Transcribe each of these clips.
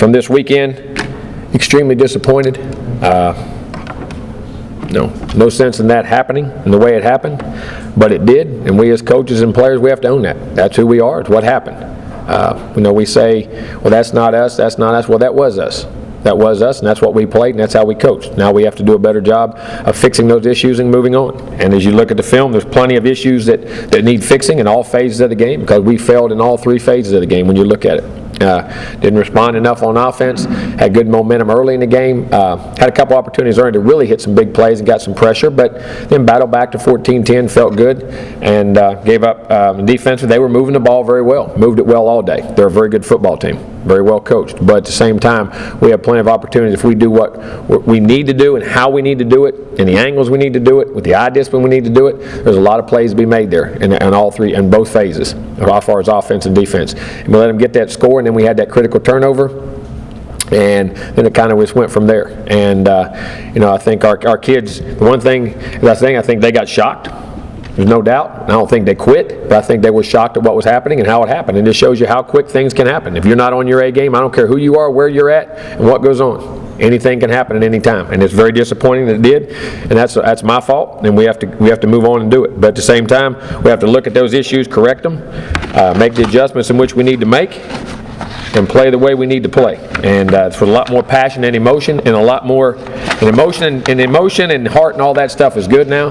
from this weekend, extremely disappointed. No sense in that happening in the way it happened, but it did, and we as coaches and players, we have to own that. That's who we are. It's what happened. We say, well, that's not us, that's not us. Well, that was us. That was us, and that's what we played, and that's how we coached. Now we have to do a better job of fixing those issues and moving on. And as you look at the film, there's plenty of issues that need fixing in all phases of the game, because we failed in all three phases of the game when you look at it. Didn't respond enough on offense, had good momentum early in the game, had a couple opportunities early to really hit some big plays and got some pressure, but then battled back to 14-10, felt good, and gave up defense. They were moving the ball very well, moved it well all day. They're a very good football team, very well coached, but at the same time, we have plenty of opportunities if we do what we need to do and how we need to do it, and the angles we need to do it, with the eye discipline we need to do it. There's a lot of plays to be made there in all three, in both phases, as far as offense and defense. And we let them get that score, and then we had that critical turnover, and then it kind of just went from there. And I think our kids, the one thing is I think they got shocked. There's no doubt. I don't think they quit, but I think they were shocked at what was happening and how it happened. And it shows you how quick things can happen. If you're not on your A game, I don't care who you are, where you're at, and what goes on. Anything can happen at any time, and it's very disappointing that it did, and that's my fault, and we have to move on and do it. But at the same time, we have to look at those issues, correct them, make the adjustments in which we need to make, and play the way we need to play. And it's with a lot more passion and emotion, and a lot more emotion and heart and all that stuff is good now.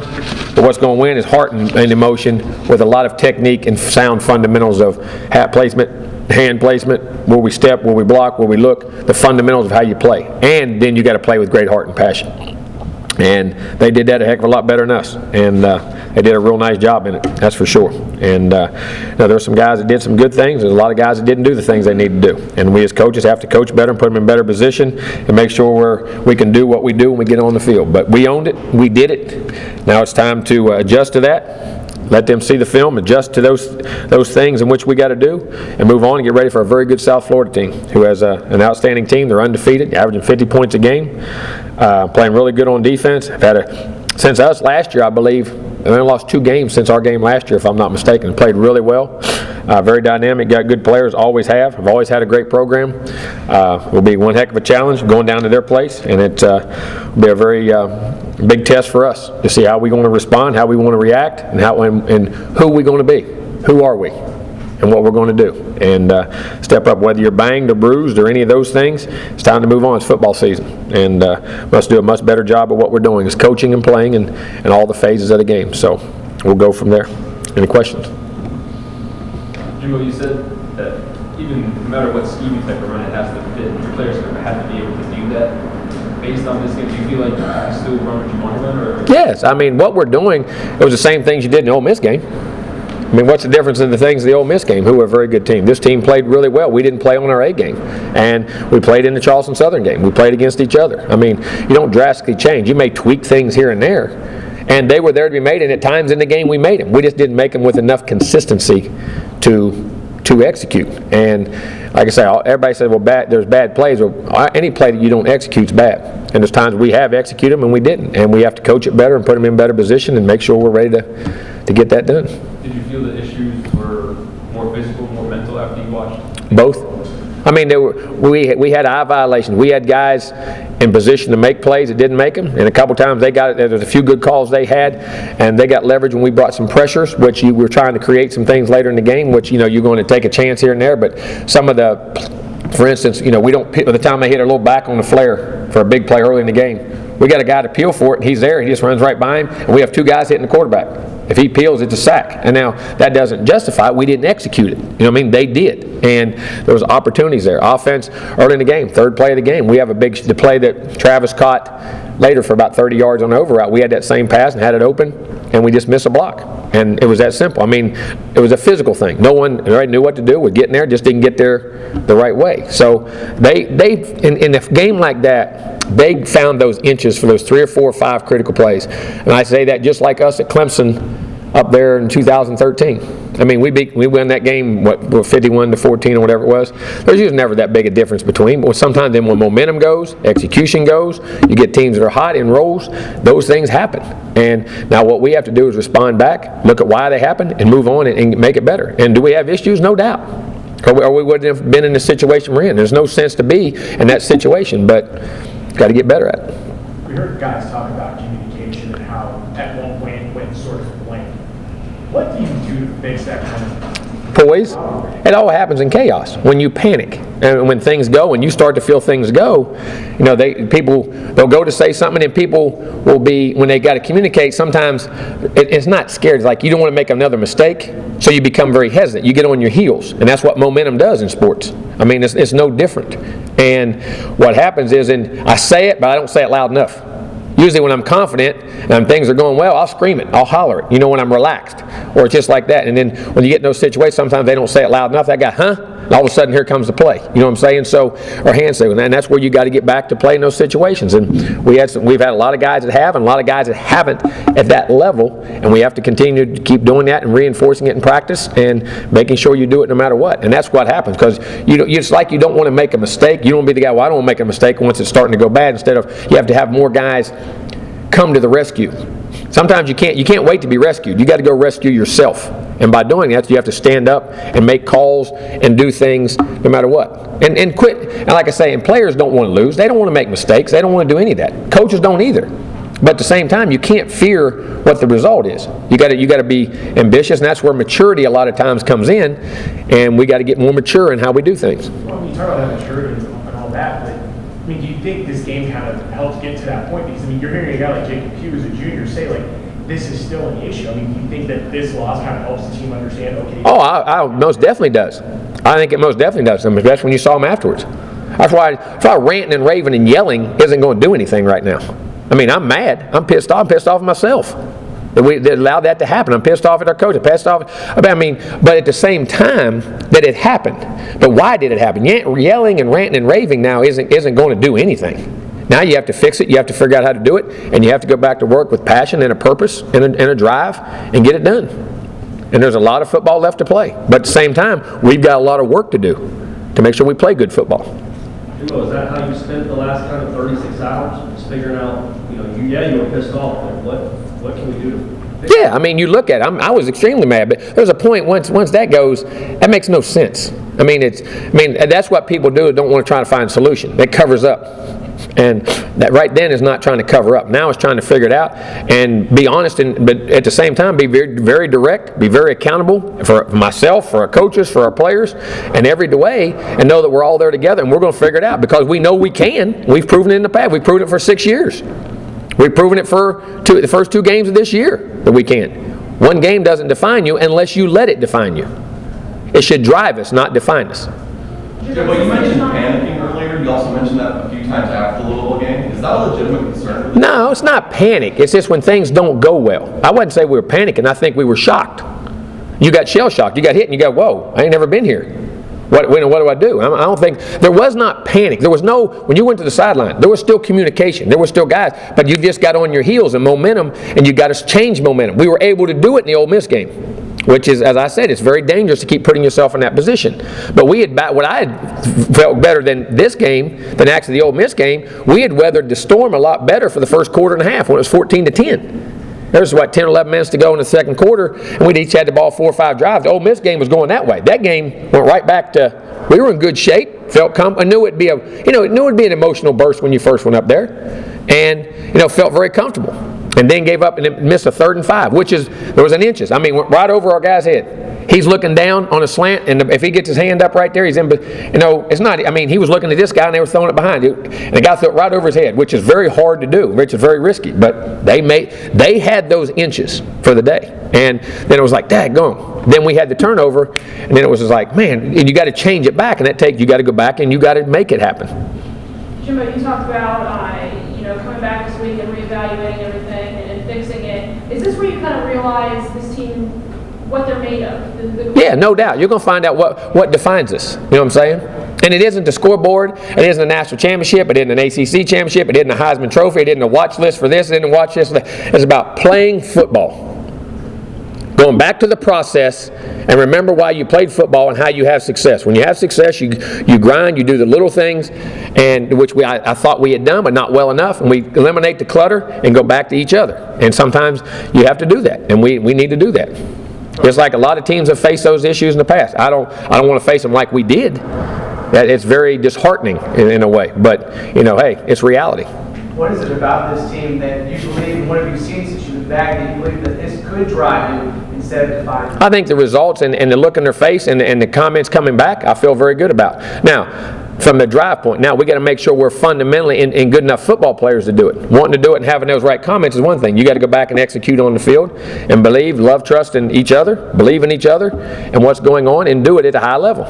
But what's going to win is heart and emotion with a lot of technique and sound fundamentals of hat placement, hand placement, where we step, where we block, where we look, the fundamentals of how you play. And then you got to play with great heart and passion. And they did that a heck of a lot better than us. And they did a real nice job in it, that's for sure. And there were some guys that did some good things. There's a lot of guys that didn't do the things they need to do. And we as coaches have to coach better and put them in better position and make sure we can do what we do when we get on the field. But we owned it. We did it. Now it's time to adjust to that. Let them see the film, adjust to those things in which we got to do, and move on and get ready for a very good South Florida team who has an outstanding team. They're undefeated, averaging 50 points a game, playing really good on defense. Since us last year, I believe, they only lost 2 games since our game last year, if I'm not mistaken. Played really well, very dynamic, got good players, always have. I've always had a great program. Will be one heck of a challenge going down to their place, and it will be a very big test for us to see how we're going to respond, how we want to react, and who we're going to be. Who are we? And what we're going to do. And step up, whether you're banged or bruised or any of those things. It's time to move on. It's football season. And must do a much better job of what we're doing is coaching and playing and all the phases of the game. So we'll go from there. Any questions? Jimbo, you said that even no matter what scheme type of run it has to fit, your players have to be able to do that. Based on this game, do you feel like you can still run what you want to run? Or? Yes. I mean, what we're doing, it was the same things you did in the Ole Miss game. I mean, what's the difference in the things of the Ole Miss game, who were a very good team? This team played really well. We didn't play on our A game. And we played in the Charleston Southern game. We played against each other. I mean, you don't drastically change. You may tweak things here and there. And they were there to be made, and at times in the game we made them. We just didn't make them with enough consistency to execute. And like I say, everybody says, well, there's bad plays. Well, any play that you don't execute is bad. And there's times we have executed them and we didn't. And we have to coach it better and put them in better position and make sure we're ready to get that done. Did you feel the issues were more physical, more mental after you watched? Both. I mean, we had eye violations. We had guys in position to make plays that didn't make them, and a couple times there's a few good calls they had, and they got leverage when we brought some pressures, which you were trying to create some things later in the game, which you're going to take a chance here and there. But some of for instance, we don't. By the time they hit a little back on the flare for a big play early in the game, we got a guy to peel for it, and he's there. He just runs right by him, and we have 2 guys hitting the quarterback. If he peels, it's a sack. And now that doesn't justify it. We didn't execute it. You know what I mean? They did. And there was opportunities there. Offense early in the game, 3rd play of the game. We have the play that Travis caught later for about 30 yards on the over route. We had that same pass and had it open, and we just missed a block. And it was that simple. I mean, it was a physical thing. No one knew what to do. We're getting there, just didn't get there the right way. So they in a game like that, they found those inches for those 3 or 4 or 5 critical plays. And I say that just like us at Clemson up there in 2013. I mean, we won that game, 51-14 or whatever it was. There's usually never that big a difference between. But sometimes then when momentum goes, execution goes, you get teams that are hot in rolls, those things happen. And now what we have to do is respond back, look at why they happen, and move on and make it better. And do we have issues? No doubt. Or we wouldn't have been in the situation we're in. There's no sense to be in that situation, but got to get better at it. We heard guys talk about communication and how at one point it went sort of blank. What do you do to fix that kind of Poise? It all happens in chaos when you panic and when things go and you start to feel things go. They'll go to say something and people will be, when they got to communicate, sometimes it's not scared. It's like you don't want to make another mistake, so you become very hesitant. You get on your heels, and that's what momentum does in sports. I mean, it's no different. And what happens is, and I say it, but I don't say it loud enough. Usually when I'm confident and things are going well, I'll scream it, I'll holler it, when I'm relaxed, or it's just like that. And then when you get in those situations, sometimes they don't say it loud enough. That guy, and all of a sudden here comes the play. You know what I'm saying? So, or hand signal, and that's where you got to get back to play in those situations. And we've had a lot of guys that have, and a lot of guys that haven't at that level. And we have to continue to keep doing that and reinforcing it in practice and making sure you do it no matter what. And that's what happens, because it's like you don't want to make a mistake. You don't be the guy, well, I don't want to make a mistake once it's starting to go bad. Instead of, you have to have more guys come to the rescue. Sometimes you can't wait to be rescued. You got to go rescue yourself. And by doing that, you have to stand up and make calls and do things no matter what. And quit. And like I say, and players don't want to lose. They don't want to make mistakes. They don't want to do any of that. Coaches don't either. But at the same time, you can't fear what the result is. You got to be ambitious, and that's where maturity a lot of times comes in. And we got to get more mature in how we do things. Well, you talk about that maturity and all that, but do you think this game kind of helped get to that point? Because, you're hearing a guy like Jacob Hughes, a junior, say, this is still an issue. Do you think that this loss kind of helps the team understand, okay? Oh, I most definitely does. I think it most definitely does. Especially when you saw him afterwards. That's why ranting and raving and yelling isn't going to do anything right now. I'm mad. I'm pissed off. I'm pissed off at myself that allowed that to happen. I'm pissed off at our coach. I'm pissed off. But at the same time that it happened. But why did it happen? Yelling and ranting and raving now isn't going to do anything. Now you have to fix it. You have to figure out how to do it, and you have to go back to work with passion and a purpose and a drive and get it done. And there's a lot of football left to play. But at the same time, we've got a lot of work to do to make sure we play good football. Jimbo, is that how you spent the last kind of 36 hours? Just figuring out, you were pissed off. What can we do? Yeah, you look at it. I was extremely mad, but there's a point once that goes, that makes no sense. That's what people do. Don't want to try to find a solution. That covers up. And that right then is not trying to cover up. Now it's trying to figure it out and be honest, but at the same time be very, very direct, be very accountable for myself, for our coaches, for our players, and every way, and know that we're all there together and we're going to figure it out because we know we can. We've proven it in the past. We've proven it for 6 years. We've proven it for the first 2 games of this year that we can. One game doesn't define you unless you let it define you. It should drive us, not define us. Jimbo, you mentioned panicking earlier. You also mentioned that a few times after the Louisville game. Is that a legitimate concern? No, it's not panic. It's just when things don't go well. I wouldn't say we were panicking. I think we were shocked. You got shell shocked. You got hit and you go, whoa, I ain't never been here. What do I do? I don't think, there was not panic. There was no, when you went to the sideline, there was still communication. There were still guys, but you just got on your heels and momentum, and you got to change momentum. We were able to do it in the Ole Miss game, which is, as I said, it's very dangerous to keep putting yourself in that position. But what I had felt better than this game, than actually the Ole Miss game, we had weathered the storm a lot better for the first quarter and a half when it was 14-10. There's 10 or 11 minutes to go in the second quarter, and we each had the ball 4 or 5 drives. The Ole Miss game was going that way. That game went right back to, we were in good shape, I knew it'd be an emotional burst when you first went up there, and felt very comfortable. And then gave up and missed a 3rd and 5, there was an inches. Went right over our guy's head. He's looking down on a slant, and if he gets his hand up right there, he's in. It's not. He was looking at this guy, and they were throwing it behind him, and the guy threw it right over his head, which is very hard to do, which is very risky. But they had those inches for the day, and then it was like, daggone. Then we had the turnover, and then it was just like, man, you got to change it back, and you got to go back and you got to make it happen. Jimbo, you talked about coming back this week and reevaluating everything and fixing it. Is this where you kind of realize this team, what they're made of? Yeah, no doubt. You're going to find out what defines us. You know what I'm saying? And it isn't the scoreboard. It isn't a national championship. It isn't an ACC championship. It isn't a Heisman Trophy. It isn't a watch list for this. It isn't a watch list for that. It's about playing football. Going back to the process and remember why you played football and how you have success. When you have success, you grind, you do the little things, and which I thought we had done, but not well enough, and we eliminate the clutter and go back to each other. And sometimes you have to do that, and we need to do that. Just like a lot of teams have faced those issues in the past. I don't want to face them like we did. It's very disheartening in a way. But, hey, it's reality. What is it about this team that you believe, and what have you seen since you've been back, that you believe that this could drive you instead of dividing you? I think the results and the look in their face and the comments coming back, I feel very good about. Now, from the drive point, now we got to make sure we're fundamentally and good enough football players to do it. Wanting to do it and having those right comments is one thing. You got to go back and execute on the field and believe, love, trust in each other, believe in each other and what's going on, and do it at a high level.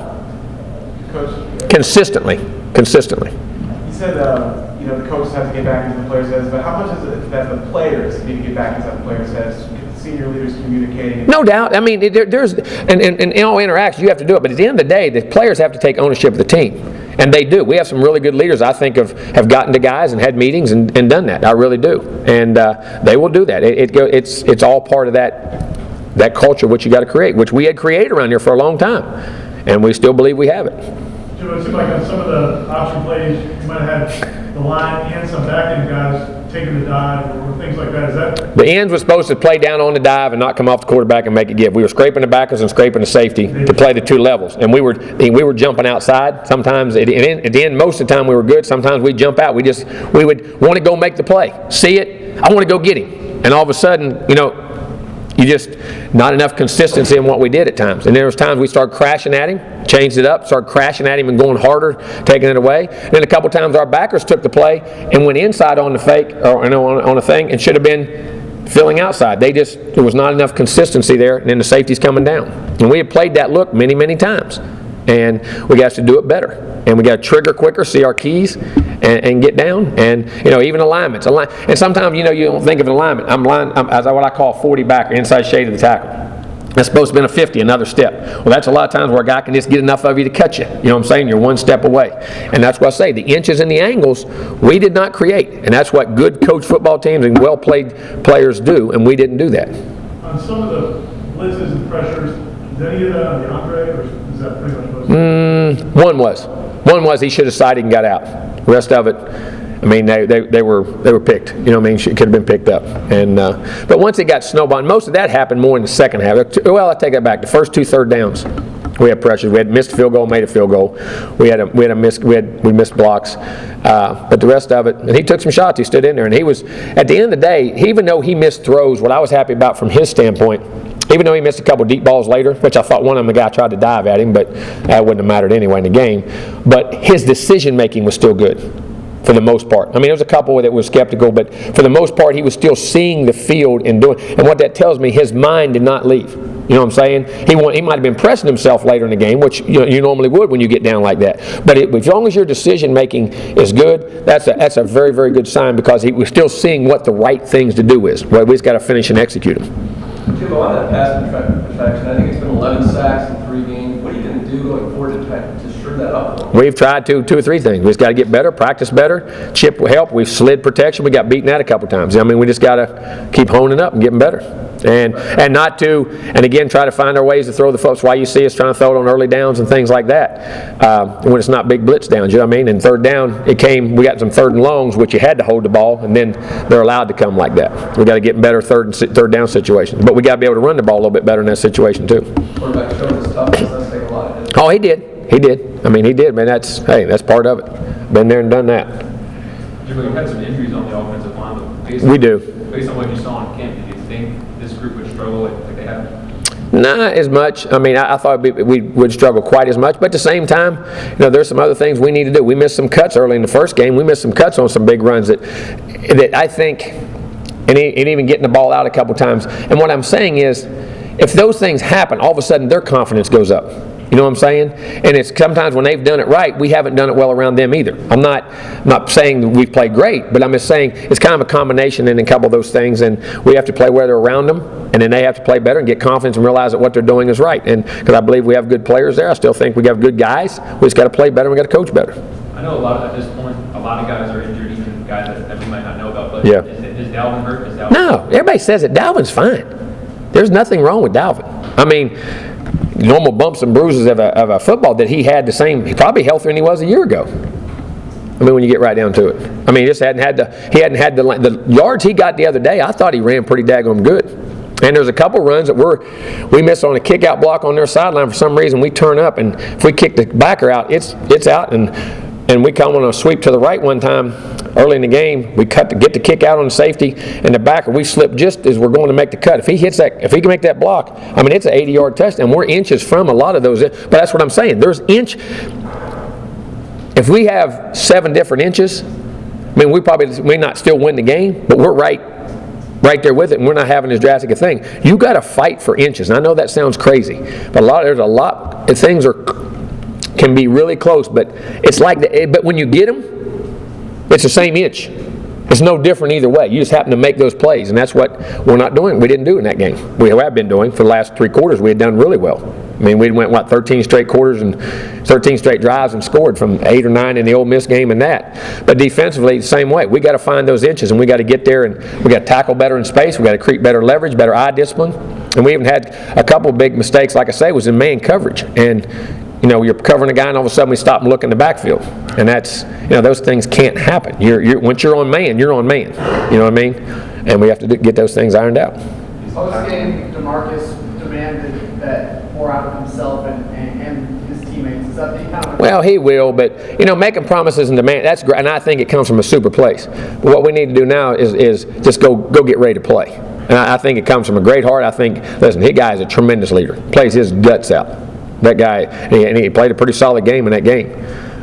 Coach, Consistently. you said, the coaches have to get back into the players' heads, but how much is it that the players need to get back into the players' heads? Senior leaders communicating. No doubt. I mean, there's and in all interactions you have to do it. But at the end of the day, the players have to take ownership of the team, and they do. We have some really good leaders. I think have gotten to guys and had meetings and done that. I really do, and they will do that. It's all part of that culture which you got to create, which we had created around here for a long time, and we still believe we have it. Jimbo, it seemed like on some of the option plays, you might have had the line and some back end guys taking the dive or things like that. Is that? The ends were supposed to play down on the dive and not come off the quarterback and make it give. We were scraping the backers and scraping the safety to play the two levels, and we were jumping outside. Sometimes at the end, most of the time we were good. Sometimes we'd jump out. We would want to go make the play, see it. I want to go get him, and all of a sudden, you just not enough consistency in what we did at times. And there was times we started crashing at him, changed it up, started crashing at him and going harder, taking it away. Then a couple times our backers took the play and went inside on the fake or on a thing and should have been filling outside. There was not enough consistency there, and then the safety's coming down. And we have played that look many, many times. And we got to do it better. And we got to trigger quicker, see our keys, and get down. And, even alignments. And sometimes, you don't think of an alignment. I'm as what I call 40 backer, inside shade of the tackle. That's supposed to be a 50, another step. Well, that's a lot of times where a guy can just get enough of you to cut you. You know what I'm saying? You're one step away. And that's what I say. The inches and the angles, we did not create. And that's what good coach football teams and well-played players do, and we didn't do that. On some of the blitzes and pressures, is any of that on the Andre, or is that pretty much most? One was he should have sided and got out. The rest of it, I mean, they were picked. Could have been picked up. And but once it got snowballing, most of that happened more in the second half. Well, I take that back. The first 2 third downs, we had pressures. We had missed a field goal, made a field goal. We missed blocks. But the rest of it, and he took some shots. He stood in there, and he was at the end of the day. Even though he missed throws, what I was happy about from his standpoint. Even though he missed a couple deep balls later, which I thought one of them, the guy tried to dive at him, but that wouldn't have mattered anyway in the game. But his decision-making was still good for the most part. I mean, there was a couple that was skeptical, but for the most part, he was still seeing the field and doing. And what that tells me, his mind did not leave. You know what I'm saying? He might have been pressing himself later in the game, which you normally would when you get down like that. But as long as your decision-making is good, that's a very, very good sign because he was still seeing what the right things to do is. Well, we just got to finish and execute them. Jimbo, on that pass protection, I think it's been 11 sacks in 3 games. What are you going to do going forward to try to shore that up a little? We've tried 2 or 3 things. We just got to get better, practice better. Chip will help. We've slid protection. We got beaten that a couple times. I mean, we just got to keep honing up and getting better. And again, try to find our ways to throw the football. That's why you see us trying to throw it on early downs and things like that. When it's not big blitz downs, you know what I mean? And third down, we got some third and longs, which you had to hold the ball, and then they're allowed to come like that. We got to get better third down situations. But we got to be able to run the ball a little bit better in that situation too. Quarterback showed his toughness. That's taking a lot of it. Oh, he did. I mean, he did, man. That's part of it. Been there and done that. Jimbo, you had some injuries on the offensive line, but We do. Based on what you saw on camp, did you think this group would struggle like they have? Not as much. I mean, I thought we would struggle quite as much, but at the same time, there's some other things we need to do. We missed some cuts early in the first game. We missed some cuts on some big runs that I think, and even getting the ball out a couple times. And what I'm saying is, if those things happen, all of a sudden their confidence goes up. You know what I'm saying? And it's sometimes when they've done it right, we haven't done it well around them either. I'm not saying that we've played great, but I'm just saying it's kind of a combination in a couple of those things, and we have to play where they're around them, and then they have to play better and get confidence and realize that what they're doing is right. And because I believe we have good players there, I still think we have good guys. We just got to play better and we got to coach better. I know at this point, a lot of guys are injured, even guys that we might not know about, but Yeah. is Dalvin hurt? No, everybody says that Dalvin's fine. There's nothing wrong with Dalvin. I mean, normal bumps and bruises of a football that he had he's probably healthier than he was a year ago. I mean, when you get right down to it. I mean, he hadn't had the yards he got the other day. I thought he ran pretty daggone good. And there's a couple runs that we miss on a kick-out block on their sideline for some reason. We turn up, and if we kick the backer out, it's out. And we come on a sweep to the right one time early in the game. We get the kick out on the safety, and the backer, we slip just as we're going to make the cut. If he can make that block, I mean, it's an 80-yard touchdown. We're inches from a lot of those. But that's what I'm saying. There's inch. If we have 7 different inches, I mean, we probably may not still win the game, but we're right there with it, and we're not having as drastic a thing. You got to fight for inches. And I know that sounds crazy, but there's a lot. Things can be really close, but it's like but when you get them, it's the same inch. It's no different either way. You just happen to make those plays, and that's what we're not doing. We didn't do in that game. We have been doing for the last 3 quarters. We had done really well. I mean, we went 13 straight quarters and 13 straight drives and scored from 8 or 9 in the Ole Miss game and that. But defensively, the same way. We got to find those inches, and we got to get there, and we got to tackle better in space. We got to create better leverage, better eye discipline, and we even had a couple big mistakes. Like I say, was in man coverage, and you're covering a guy, and all of a sudden we stop and look in the backfield, and that's those things can't happen. Once you're on man, you're on man. You know what I mean? And we have to get those things ironed out. Post-game, DeMarcus demanded that more out of himself and his teammates. Is that the kind of... Well, he will, but making promises and demand, that's great, and I think it comes from a super place. But what we need to do now is just go get ready to play. And I think it comes from a great heart. I think, listen, he guy is a tremendous leader. Plays his guts out. That guy, and he played a pretty solid game in that game.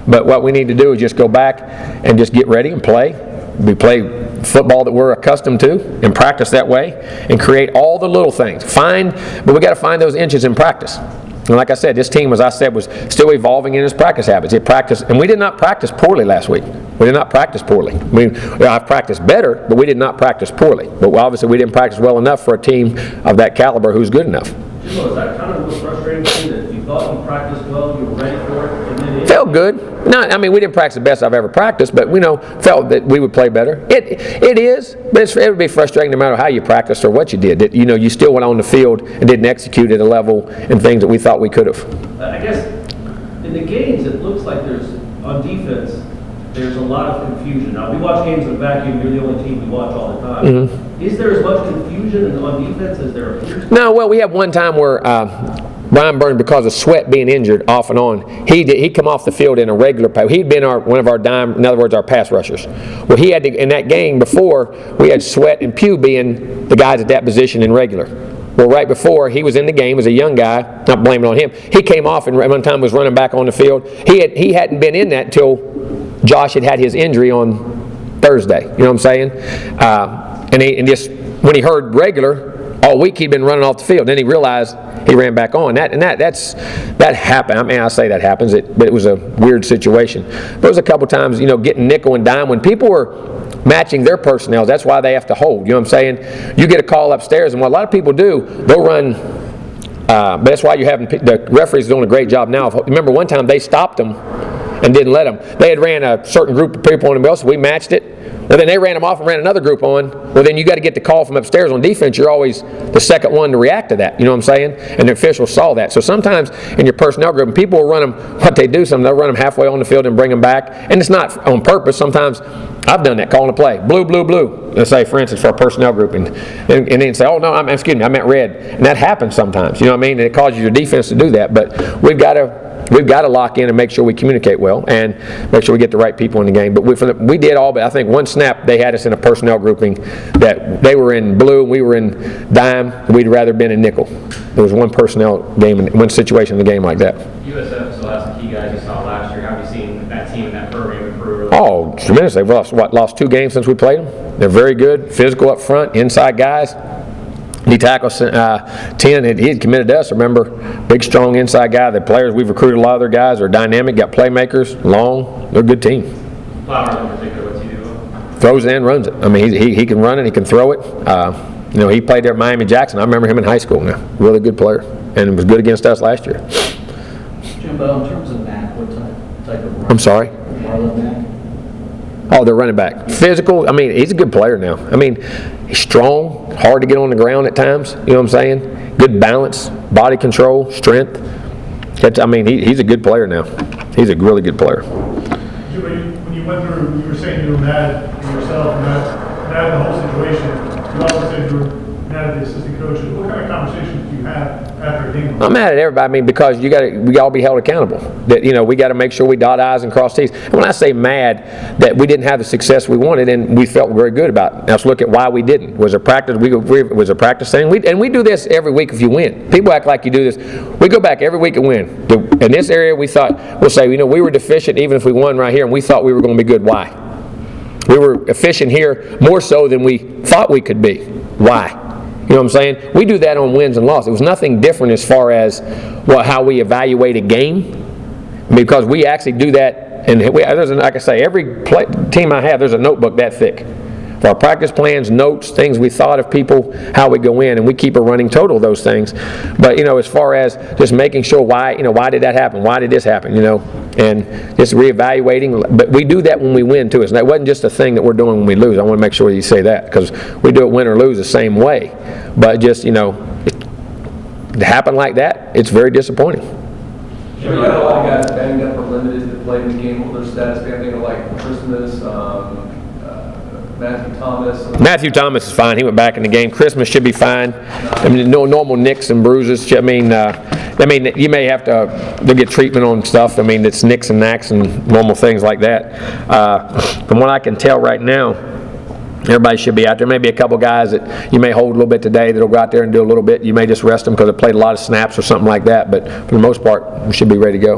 But what we need to do is just go back and just get ready and play. We play football that we're accustomed to and practice that way and create all the little things. But we got to find those inches in practice. And like I said, this team, as I said, was still evolving in its practice habits. And we did not practice poorly last week. We did not practice poorly. I practiced better, but we did not practice poorly. But obviously we didn't practice well enough for a team of that caliber who's good enough. Jimbo, is that kind of what's frustrating to you, that you thought you practiced well, you were ready for it, and then it felt good. No, I mean, we didn't practice the best I've ever practiced, but felt that we would play better. It is, but it would be frustrating no matter how you practiced or what you did. That you still went on the field and didn't execute at a level and things that we thought we could have. I guess in the games, it looks like on defense, there's a lot of confusion. Now, we watch games in a vacuum. You're the only team we watch all the time. Mm-hmm. Is there as much confusion on defense as there appears? No, well, we have one time where Brian Burns, because of Sweat being injured off and on, he'd come off the field in a regular play. He'd been one of our dime, in other words, our pass rushers. Well, he had to, in that game before, we had Sweat and Pugh being the guys at that position in regular. Well, right before he was in the game as a young guy, not blaming on him, he came off and one time was running back on the field. He hadn't been in that until Josh had his injury on Thursday. You know what I'm saying? And just when he heard regular, all week he'd been running off the field. Then he realized he ran back on. That happened. I mean, I say that happens, but it was a weird situation. There was a couple times, getting nickel and dime when people were matching their personnel. That's why they have to hold. You know what I'm saying? You get a call upstairs, and what a lot of people do, they'll run. But that's why the referees doing a great job now. Remember, one time they stopped them and didn't let them. They had ran a certain group of people on the else, so we matched it. Well, then they ran them off and ran another group on. Well, then you got to get the call from upstairs on defense. You're always the second one to react to that. You know what I'm saying? And the officials saw that. So sometimes in your personnel group, people will run them, what they do, they'll run them halfway on the field and bring them back. And it's not on purpose. Sometimes I've done that, calling a play. Blue, blue, blue. Let's say, for instance, for a personnel group. And then say, oh, no, I meant red. And that happens sometimes. You know what I mean? And it causes your defense to do that. But we've got to lock in and make sure we communicate well and make sure we get the right people in the game. But we did all, but I think one snap they had us in a personnel grouping that they were in blue and we were in dime. We'd rather been in nickel. There was one personnel game, one situation in the game like that. USF is the last key guys you saw last year. How have you seen that team and that program improve? Oh, tremendous. They've lost 2 games since we played them. They're very good, physical up front, inside guys. He tackles 10, and he had committed to us, remember, big, strong inside guy. The players, we've recruited a lot of their guys, are dynamic, got playmakers, long, they're a good team. Flowers in particular, what's he do? Throws it and runs it. I mean, he can run it, he can throw it. He played there at Miami Jackson. I remember him in high school now. Really good player, and was good against us last year. Jimbo, in terms of Mac, what type of run? I'm sorry? Marlon Mack? Oh, they're running back. Physical, I mean, he's a good player now. I mean, he's strong, hard to get on the ground at times, you know what I'm saying? Good balance, body control, strength. I mean, he's a good player now. He's a really good player. When you went through, you were saying you were mad at yourself, mad at the whole situation. You also said you were mad at the assistant coaches? What kind of conversations do you have after a game? I'm mad at everybody. I mean, because we all be held accountable. That we got to make sure we dot I's and cross T's. And when I say mad, that we didn't have the success we wanted, and we felt very good about it. Now let's look at why we didn't. Was it practice? Was it practice thing? And we do this every week if you win. People act like you do this. We go back every week and win. In this area, we thought we'll say we were deficient even if we won right here, and we thought we were going to be good. Why? We were efficient here more so than we thought we could be. Why? You know what I'm saying? We do that on wins and losses. It was nothing different as far as how we evaluate a game, because we actually do that. And like I say, every team I have, there's a notebook that thick for our practice plans, notes, things we thought of people, how we go in, and we keep a running total of those things. But as far as just making sure why did that happen? Why did this happen? And just reevaluating. But we do that when we win too. It wasn't just a thing that we're doing when we lose. I want to make sure you say that, because we do it win or lose the same way. But just it happen like that, it's very disappointing. You had a lot of guys banged up or limited that played in the game. What their stats? I think like Christmas, Matthew Thomas is fine. He went back in the game. Christmas should be fine. I mean, no normal nicks and bruises. I mean, you may have to they'll get treatment on stuff. I mean, it's nicks and knacks and normal things like that. From what I can tell right now, everybody should be out there. Maybe a couple guys that you may hold a little bit today that'll go out there and do a little bit. You may just rest them because they played a lot of snaps or something like that. But for the most part, we should be ready to go.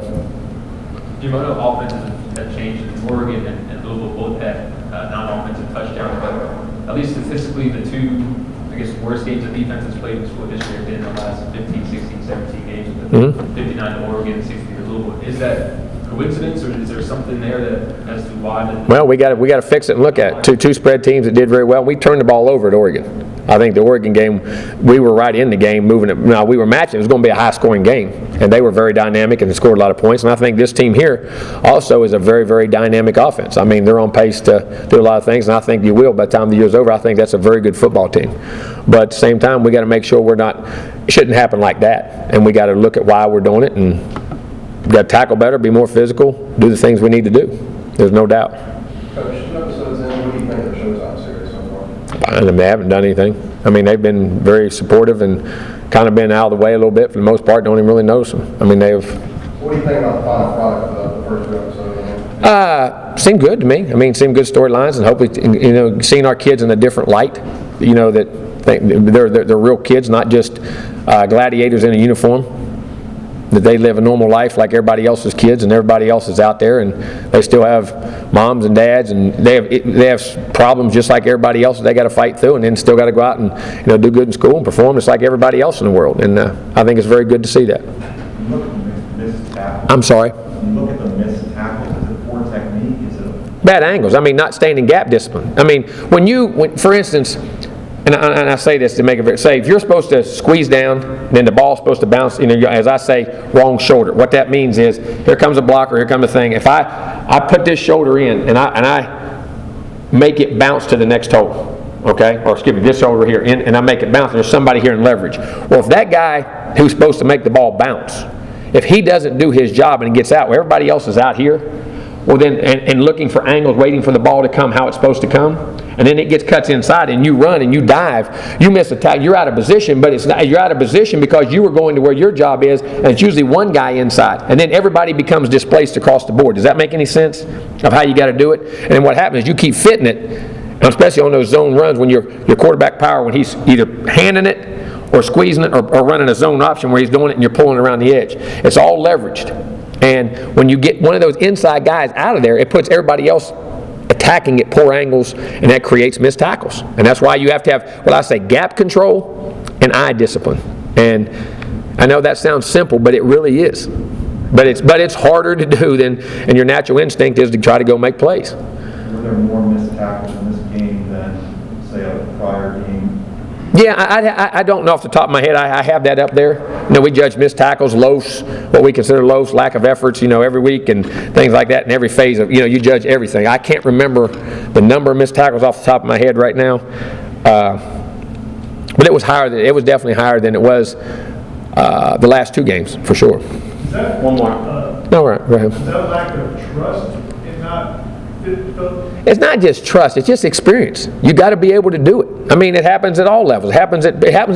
Jimbo, I know offenses have changed. Oregon and Louisville both had non-offensive touchdowns, but at least statistically, the two, worst games of defense that's played in school history have been in the last 15, 16, 17 games. Mm-hmm. 59 to Oregon, 60 to Louisville. Is that coincidence, or is there something there that as to why? Well, we got to fix it and look at it. Two spread teams that did very well. We turned the ball over at Oregon. I think the Oregon game, we were right in the game, moving it. Now we were matching. It was going to be a high-scoring game, and they were very dynamic and scored a lot of points. And I think this team here also is a very, very dynamic offense. I mean, they're on pace to do a lot of things, and I think you will by the time the year's over. I think that's a very good football team. But at the same time, we got to make sure it shouldn't happen like that, and we got to look at why we're doing it, and we got to tackle better, be more physical, do the things we need to do. There's no doubt. Coach, 2 episodes in, what do you think of the Showtime series so far? They haven't done anything. I mean, they've been very supportive and kind of been out of the way a little bit for the most part. Don't even really notice them. I mean, they've. What do you think about the final product of the first 2 episodes? Seemed good to me. I mean, seemed good storylines, and hopefully, seeing our kids in a different light. That they're real kids, not just gladiators in a uniform. That they live a normal life like everybody else's kids, and everybody else is out there, and they still have moms and dads, and they have problems just like everybody else that they got to fight through, and then still got to go out and do good in school and perform just like everybody else in the world. And I think it's very good to see that. Look at the missed tackles. I'm sorry. Look at the missed tackles. Is it poor technique? Is it bad angles? I mean, not staying in gap discipline. I mean, when for instance. And I say this to make it very, say if you're supposed to squeeze down, then the ball's supposed to bounce, as I say, wrong shoulder. What that means is, here comes a blocker, here comes a thing. If I put this shoulder in and I make it bounce to the next hole, okay, or excuse me, this shoulder here, and I make it bounce, and there's somebody here in leverage. Well, if that guy who's supposed to make the ball bounce, if he doesn't do his job and gets out, well, everybody else is out here, well then, and looking for angles, waiting for the ball to come how it's supposed to come, and then it gets cuts inside, and you run and you dive, you miss a tackle, you're out of position, but you're out of position because you were going to where your job is, and it's usually one guy inside, and then everybody becomes displaced across the board. Does that make any sense of how you got to do it? And then what happens is you keep fitting it, and especially on those zone runs when your quarterback power, when he's either handing it or squeezing it or running a zone option where he's doing it and you're pulling around the edge. It's all leveraged. And when you get one of those inside guys out of there, it puts everybody else attacking at poor angles, and that creates missed tackles. And that's why you have to have, what I say, gap control and eye discipline. And I know that sounds simple, but it really is. But it's harder to do than, and your natural instinct is to try to go make plays. Were there more missed tackles in this game than, say, a prior game? Yeah, I don't know off the top of my head. I have that up there. We judge missed tackles, loafs, what we consider loafs, lack of efforts, every week and things like that in every phase of, you judge everything. I can't remember the number of missed tackles off the top of my head right now. But it was higher. It was definitely higher than it was the last 2 games, for sure. Is that, one more. No, right, go ahead. Is that a lack of trust in not fit? It's not just trust, it's just experience. You got to be able to do it. I mean, it happens at all levels. It happens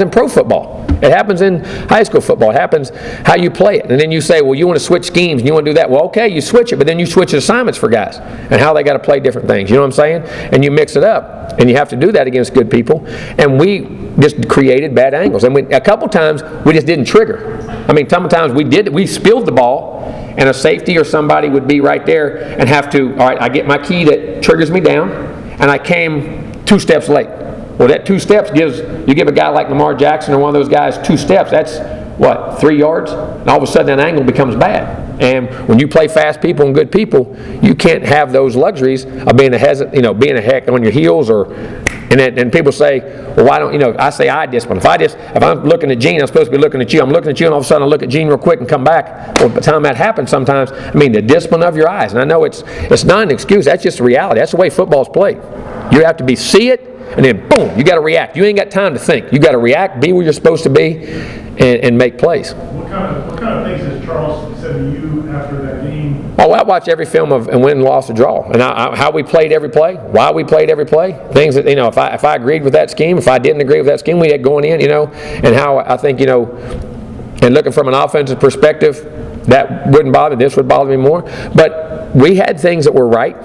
in pro football. It happens in high school football. It happens how you play it. And then you say, well, you want to switch schemes and you want to do that. Well, okay, you switch it, but then you switch assignments for guys and how they got to play different things. You know what I'm saying? And you mix it up. And you have to do that against good people. And we just created bad angles. And a couple times, we just didn't trigger. I mean, sometimes we spilled the ball, and a safety or somebody would be right there and have to, all right, I get my key that triggers me down, and I came 2 steps late. Well, that 2 steps you give a guy like Lamar Jackson or one of those guys 2 steps, that's what, 3 yards? And all of a sudden that angle becomes bad. And when you play fast people and good people, you can't have those luxuries of being being a heck on your heels and people say, well, why don't, I say I discipline. If I'm looking at Gene, I'm supposed to be looking at you. I'm looking at you, and all of a sudden I look at Gene real quick and come back. Well, by the time that happens sometimes, the discipline of your eyes. And I know it's not an excuse. That's just the reality. That's the way football's played. You have to see it, and then boom, you got to react. You ain't got time to think. You got to react, be where you're supposed to be, and make plays. What kind of things has Charles said to you after that game? Oh, I watch every film of and win, loss, or draw, and how we played every play, why we played every play, things that if I agreed with that scheme, if I didn't agree with that scheme, we had going in, and how I think and looking from an offensive perspective, that wouldn't bother me. This would bother me more, but we had things that were right.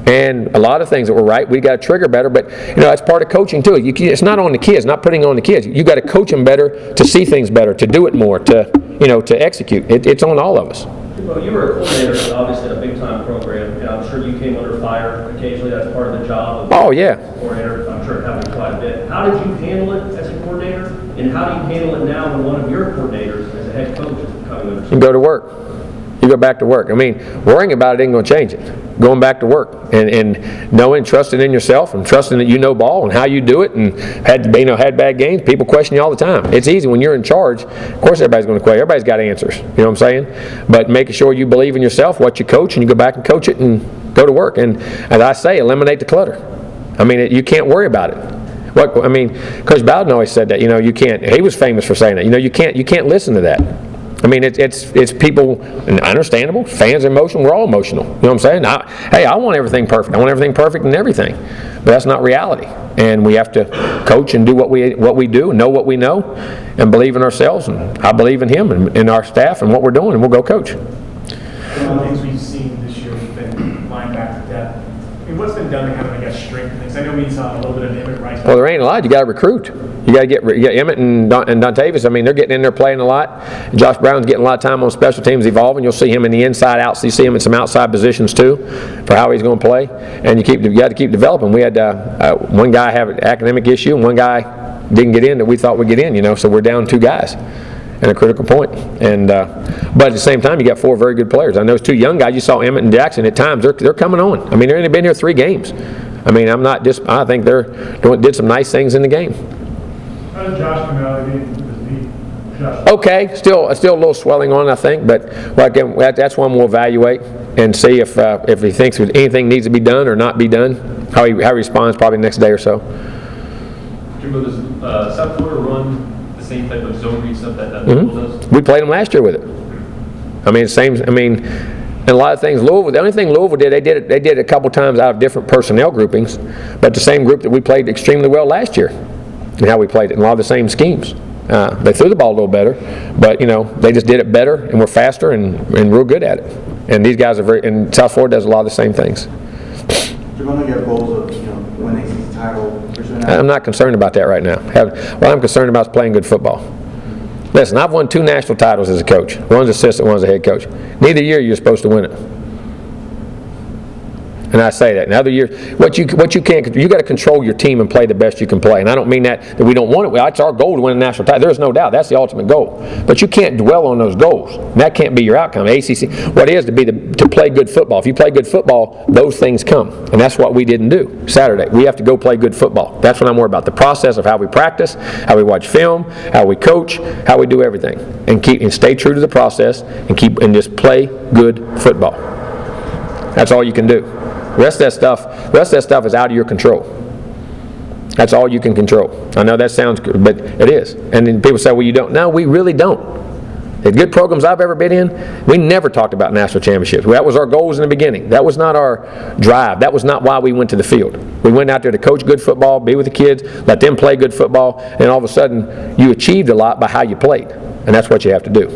And a lot of things that were right, we got to trigger better. But that's part of coaching too. It's not on the kids, not putting it on the kids. You got to coach them better, to see things better, to do it more, to execute. It's on all of us. Well, you were a coordinator, obviously, in a big-time program, and I'm sure you came under fire occasionally. That's part of the job of coordinator. I'm sure it happened quite a bit. How did you handle it as a coordinator, and how do you handle it now when one of your coordinators as a head coach is coming under? You go to work. You go back to work. Worrying about it ain't going to change it. Going back to work and knowing, trusting in yourself, and trusting that you know ball and how you do it, and had bad games. People question you all the time. It's easy when you're in charge. Of course, everybody's going to question. Everybody's got answers. You know what I'm saying? But making sure you believe in yourself, what you coach, and you go back and coach it and go to work. And as I say, eliminate the clutter. You can't worry about it. Coach Bowden always said that. You can't. He was famous for saying that. You can't listen to that. It's people, and understandable. Fans are emotional. We're all emotional. You know what I'm saying? I want everything perfect. I want everything perfect in everything, but that's not reality. And we have to coach and do what we do, know what we know, and believe in ourselves. And I believe in him and in our staff and what we're doing, and we'll go coach. One of the things we've seen this year has been linebacker depth. What's been done to kind of, strengthen things? I know we saw a little bit of Emmett Rice. Well, there ain't a lot. You got to recruit. You got to get Emmett and Dontavius. They're getting in there playing a lot. Josh Brown's getting a lot of time on special teams, evolving. You'll see him in the inside out. So you see him in some outside positions too, for how he's going to play. And you got to keep developing. We had one guy have an academic issue, and one guy didn't get in that we thought would get in. So we're down 2 guys at a critical point. And but at the same time, you got 4 very good players. And those 2 young guys, you saw Emmett and Jackson. At times, they're coming on. They've only been here 3 games. I'm not just. I think did some nice things in the game. How did Josh come out of the game with his knee? Josh? Okay, still a little swelling on it, I think, but again, that's one we'll evaluate and see if he thinks anything needs to be done or not be done. How he responds probably the next day or so. Jimbo, does South Florida run the same type of zone read stuff that Louisville does? We played them last year with it. Same. And a lot of things, Louisville, the only thing Louisville did, they did it a couple times out of different personnel groupings, but the same group that we played extremely well last year, and how we played it, and a lot of the same schemes. They threw the ball a little better, but they just did it better, and we're faster and real good at it. And these guys are and South Florida does a lot of the same things. You're going to get goals of winning the title. I'm not concerned about that right now. What I'm concerned about is playing good football. Listen, I've won 2 national titles as a coach. One's assistant, one's a head coach. Neither year you're supposed to win it. And I say that. In other years, what you can't, you got to control your team and play the best you can play. And I don't mean that we don't want it. Well, it's our goal to win a national title. There's no doubt. That's the ultimate goal. But you can't dwell on those goals. And that can't be your outcome. ACC, what it is to play good football. If you play good football, those things come. And that's what we didn't do Saturday. We have to go play good football. That's what I'm worried about. The process of how we practice, how we watch film, how we coach, how we do everything. And stay true to the process and just play good football. That's all you can do. The rest of that stuff is out of your control. That's all you can control. I know that sounds good, but it is. And then people say, well, you don't. No, we really don't. The good programs I've ever been in, we never talked about national championships. That was our goals in the beginning. That was not our drive. That was not why we went to the field. We went out there to coach good football, be with the kids, let them play good football, and all of a sudden you achieved a lot by how you played. And that's what you have to do.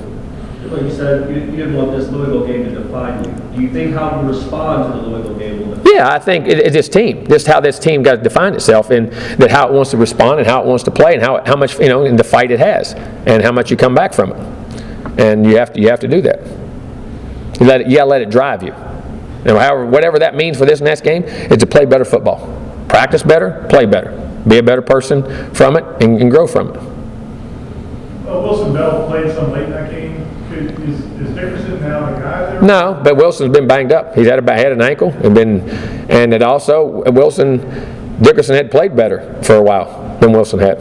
Like you said, you didn't want this Louisville game to define you. Do you think how you respond to the Louisville game will define? Yeah, I think it's this team, just how this team got to define itself, and that how it wants to respond and how it wants to play, and how much, in the fight it has, and how much you come back from it. And you have to do that. You gotta let it drive you. However, whatever that means for this next game, is to play better football, practice better, play better, be a better person from it, and grow from it. Wilson Bell played some late in that game. Is Dickerson now the guy there? No, but Wilson's been banged up. He's had an ankle, and it also Dickerson had played better for a while than Wilson had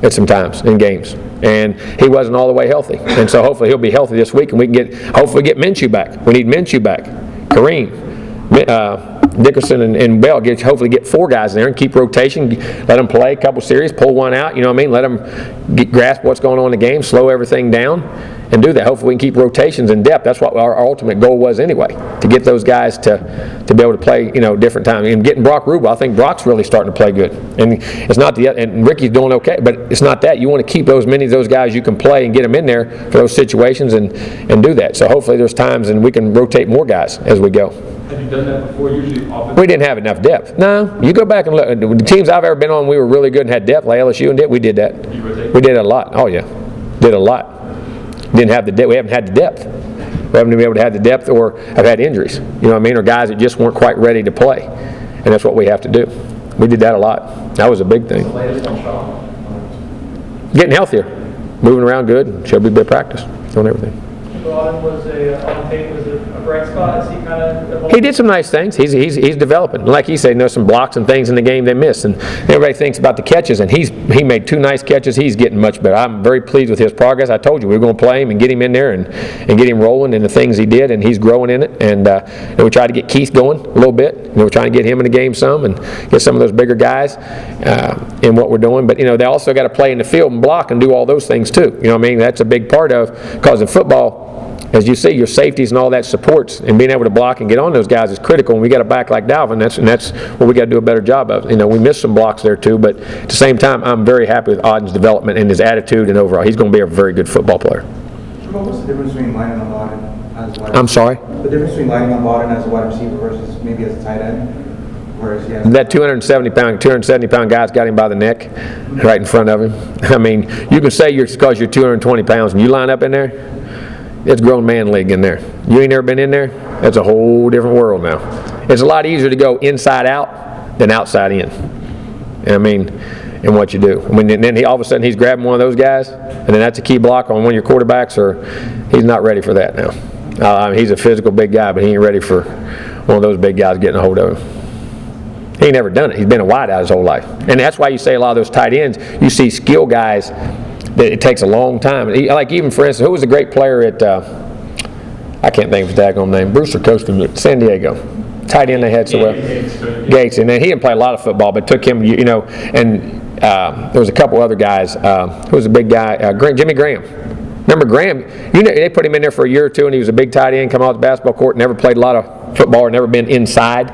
at some times in games, and he wasn't all the way healthy. And so hopefully he'll be healthy this week, and we can hopefully get Minshew back. We need Minshew back, Kareem, Dickerson and Bell. Hopefully get 4 guys in there and keep rotation. Let them play a couple series, pull one out. You know what I mean? Let them grasp what's going on in the game, slow everything down, and do that. Hopefully we can keep rotations in depth. That's what our ultimate goal was anyway, to get those guys to be able to play, different times. And getting Brock Rubel, I think Brock's really starting to play good. And it's not and Ricky's doing okay, but it's not that. You want to keep many of those guys you can play and get them in there for those situations and do that. So hopefully there's times and we can rotate more guys as we go. Have you done that before? Usually offense? We didn't have enough depth. No, you go back and look. The teams I've ever been on, we were really good and had depth, like LSU and we did that. You rotate? We did it a lot. Oh yeah, did a lot. Didn't have the depth. We haven't had the depth. We haven't been able to have the depth, or have had injuries. You know what I mean? Or guys that just weren't quite ready to play, and that's what we have to do. We did that a lot. That was a big thing. Getting healthier, moving around good. Should be good practice, doing everything. On tape was a bright spot. Is he kind of? He did some nice things. He's developing. Like he said, some blocks and things in the game they missed, and everybody thinks about the catches. And he made 2 nice catches. He's getting much better. I'm very pleased with his progress. I told you we were going to play him and get him in there and get him rolling in the things he did, and he's growing in it. And we tried to get Keith going a little bit. We're trying to get him in the game some and get some of those bigger guys in what we're doing. But they also got to play in the field and block and do all those things too. You know what I mean? That's a big part of, because in football, as you see, your safeties and all that supports, and being able to block and get on those guys is critical. And we got a back like Dalvin, that's what we got to do a better job of. We missed some blocks there too, but at the same time, I'm very happy with Auden's development and his attitude, and overall, he's going to be a very good football player. What's the difference between lining up Auden as a wide receiver? I'm sorry? The difference between lining up Auden as a wide receiver versus maybe as a tight end? Whereas he has That 270-pound guy's got him by the neck right in front of him. I mean, you can say because you're 220 pounds and you line up in there, it's grown man league in there. You ain't never been in there? That's a whole different world now. It's a lot easier to go inside out than outside in. In what you do. And then all of a sudden he's grabbing one of those guys, and then that's a key block on one of your quarterbacks, or he's not ready for that now. He's a physical big guy, but he ain't ready for one of those big guys getting a hold of him. He ain't never done it. He's been a wideout his whole life. And that's why you say a lot of those tight ends, you see skill guys that it takes a long time. Like even, for instance, who was a great player at, I can't think of his daggone name, Brewster coached him at San Diego. Tight end they had so well. Gates. And then he didn't play a lot of football, but took him, and there was a couple other guys. Who was a big guy? Jimmy Graham. Remember Graham? They put him in there for a year or two, and he was a big tight end, come off the basketball court, never played a lot of football, or never been inside.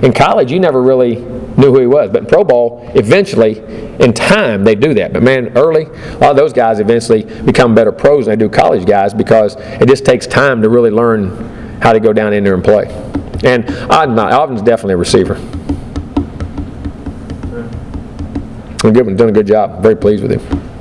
In college, you never really knew who he was. But in pro ball, eventually, in time, they do that. But man, early, a lot of those guys eventually become better pros than they do college guys, because it just takes time to really learn how to go down in there and play. And Auden's definitely a receiver. Done a good job. Very pleased with him.